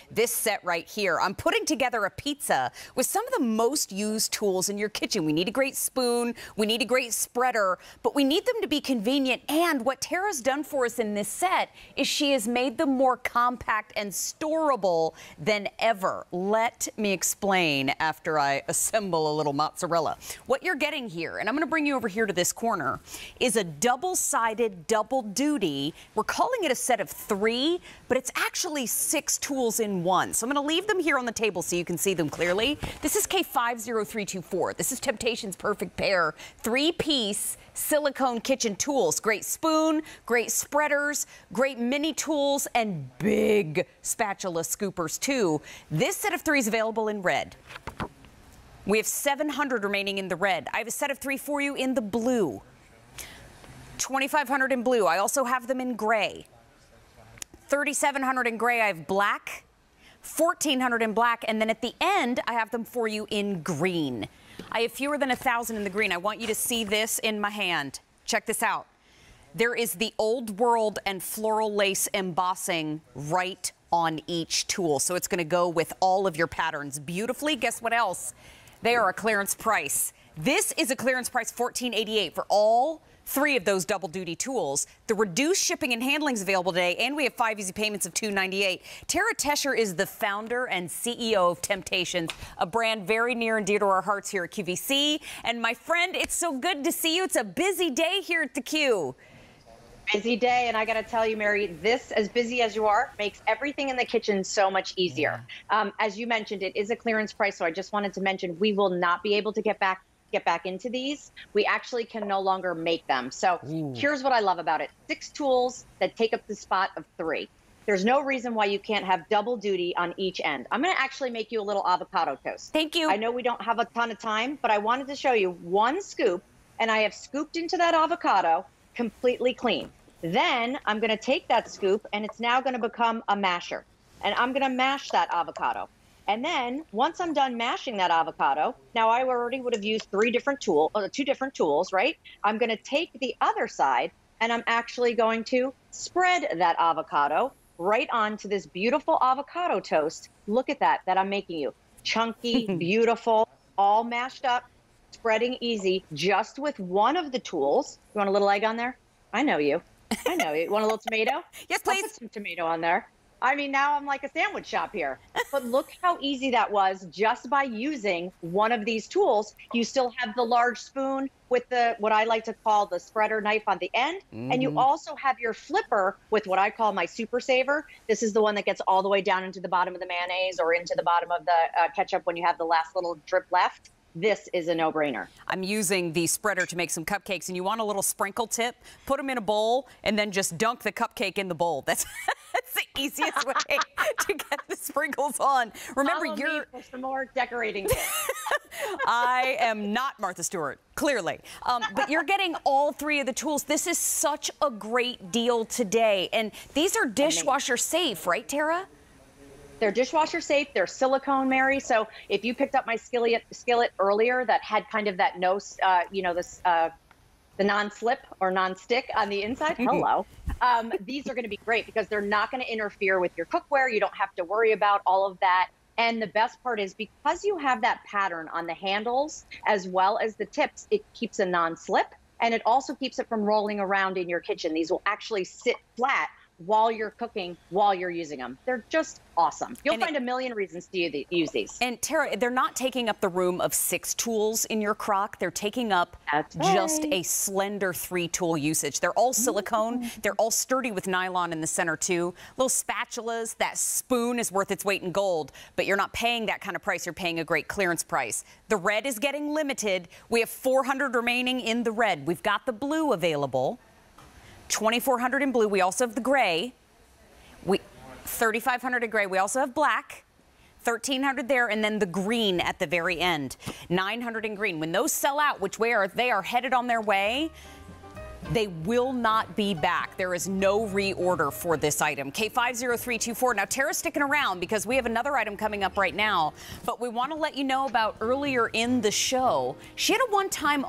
This set right here. I'm putting together a pizza with some of the most used tools in your kitchen. We need a great spoon, we need a great spreader, but we need them to be convenient. And what Tara's done for us in this set is she has made them more compact and storable than ever. Let me explain after I assemble a little mozzarella. What you're getting here, and I'm going to bring you over here to this corner, is a double-sided, double duty. We're calling it a set of 3, but it's actually 6 tools in one. So I'm going to leave them here on the table so you can see them clearly. This is K50324. This is Temp Tations Perfect Pair 3-piece silicone kitchen tools. Great spoon, great spreaders, great mini tools, and big spatula scoopers too. This set of 3 is available in red. We have 700 remaining in the red. I have a set of 3 for you in the blue. 2,500 in blue. I also have them in gray. 3,700 in gray. I have black. 1,400 in black, and then at the end, I have them for you in green. I have fewer than 1,000 in the green. I want you to see this in my hand. Check this out. There is the old world and floral lace embossing right on each tool, so it's going to go with all of your patterns beautifully. Guess what else? They are a clearance price. This is a clearance price, $14.88 for all 3 of those double duty tools. The reduced shipping and handling is available today, and we have 5 easy payments of $2.98. Tara Tescher is the founder and CEO of Temp Tations, a brand very near and dear to our hearts here at QVC. And my friend, it's so good to see you. It's a busy day here at the Q. Busy day, and I got to tell you, Mary, this, as busy as you are, makes everything in the kitchen so much easier. As you mentioned, it is a clearance price, so I just wanted to mention we will not be able to get back into these. We actually can no longer make them. So here's what I love about it. 6 tools that take up the spot of 3. There's no reason why you can't have double duty on each end. I'm going to actually make you a little avocado toast. Thank you. I know we don't have a ton of time, but I wanted to show you 1 scoop, and I have scooped into that avocado completely clean. Then I'm going to take that scoop, and it's now going to become a masher. And I'm going to mash that avocado. And then once I'm done mashing that avocado, now I already would have used 2 different tools, right? I'm going to take the other side, and I'm actually going to spread that avocado right onto this beautiful avocado toast. Look at that I'm making you. Chunky, beautiful, all mashed up, spreading easy, just with one of the tools. You want a little egg on there? I know you. I know you. Want a little tomato? Yes, please. I'll put some tomato on there. I mean, now I'm like a sandwich shop here. But look how easy that was just by using one of these tools. You still have the large spoon with the, what I like to call the spreader knife on the end. And you also have your flipper with what I call my super saver. This is the one that gets all the way down into the bottom of the mayonnaise or into the bottom of the ketchup when you have the last little drip left. This is a no-brainer. I'm using the spreader to make some cupcakes, and you want a little sprinkle tip? Put them in a bowl and then just dunk the cupcake in the bowl. That's the easiest way to get the sprinkles on. Remember, you're for some more decorating tips. I am not Martha Stewart, clearly. But you're getting all 3 of the tools. This is such a great deal today. And these are dishwasher safe, right, Tara? They're dishwasher safe. They're silicone, Mary. So if you picked up my skillet earlier that had kind of that the non-slip or non-stick on the inside, hello. These are going to be great because they're not going to interfere with your cookware. You don't have to worry about all of that. And the best part is because you have that pattern on the handles as well as the tips, it keeps a non-slip, and it also keeps it from rolling around in your kitchen. These will actually sit flat while you're cooking, while you're using them. They're just awesome. You'll find a million reasons to use these. And Tara, they're not taking up the room of 6 tools in your crock. They're taking up just a slender 3-tool usage. They're all silicone. They're all sturdy with nylon in the center too. Little spatulas. That spoon is worth its weight in gold, but you're not paying that kind of price. You're paying a great clearance price. The red is getting limited. We have 400 remaining in the red. We've got the blue available. 2,400 in blue. We also have the gray. 3,500 in gray. We also have black. 1,300 there, and then the green at the very end. 900 in green. When those sell out, which they are headed on their way, they will not be back. There is no reorder for this item. K50324. Now, Tara's sticking around because we have another item coming up right now, but we want to let you know about earlier in the show. She had a one-time